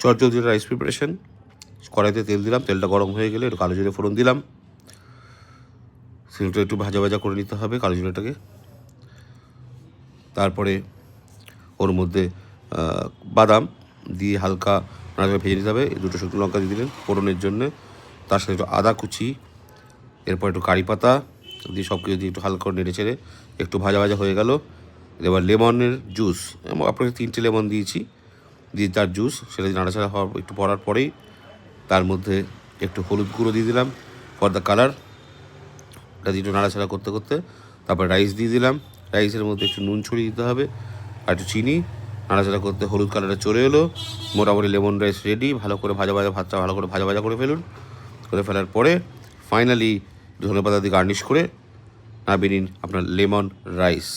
চটজলদি rice preparation. কড়াইতে তেল দিলাম, তেলটা গরম হয়ে গেলে একটু কালো জিরে ফোড়ন দিলাম। সেটা একটু ভাজা ভাজা করে নিতে হবে কালো জিরেটাকে। তারপরে ওর মধ্যে বাদাম দিয়ে হালকা নাড়াচাড়া ভেজে নিতে হবে। দুটো শুকনো লঙ্কা দিয়ে দিলেন ফোড়নের জন্য, তার সাথে একটু আদা কুচি, এরপর একটু কারি পাতা দিয়ে সব কিছু দিয়ে একটু হালকা করে নেড়ে চেড়ে একটু ভাজা ভাজা হয়ে গেল। এবার লেমনের জুস, আপনাকে 3টে লেমন দিয়েছি, দিয়ে তার জুস সেটা নাড়াচাড়া হওয়ার একটু পড়ার পরেই তার মধ্যে একটু হলুদ গুঁড়ো দিয়ে দিলাম ফর দ্য কালার। ওটা দিয়ে একটু নাড়াচাড়া করতে করতে তারপর রাইস দিয়ে দিলাম। রাইসের মধ্যে একটু নুন ছড়িয়ে দিতে হবে আর একটু চিনি। নাড়াচাড়া করতে হলুদ কালারটা চলে এলো, মোটামুটি লেমন রাইস রেডি। ভালো করে ভাতটা ভালো করে ভাজা করে ফেলুন। করে ফেলার পরে ফাইনালি ধনেপাতা দিয়ে গার্নিশ করে নামিয়ে নিন আপনার লেমন রাইস।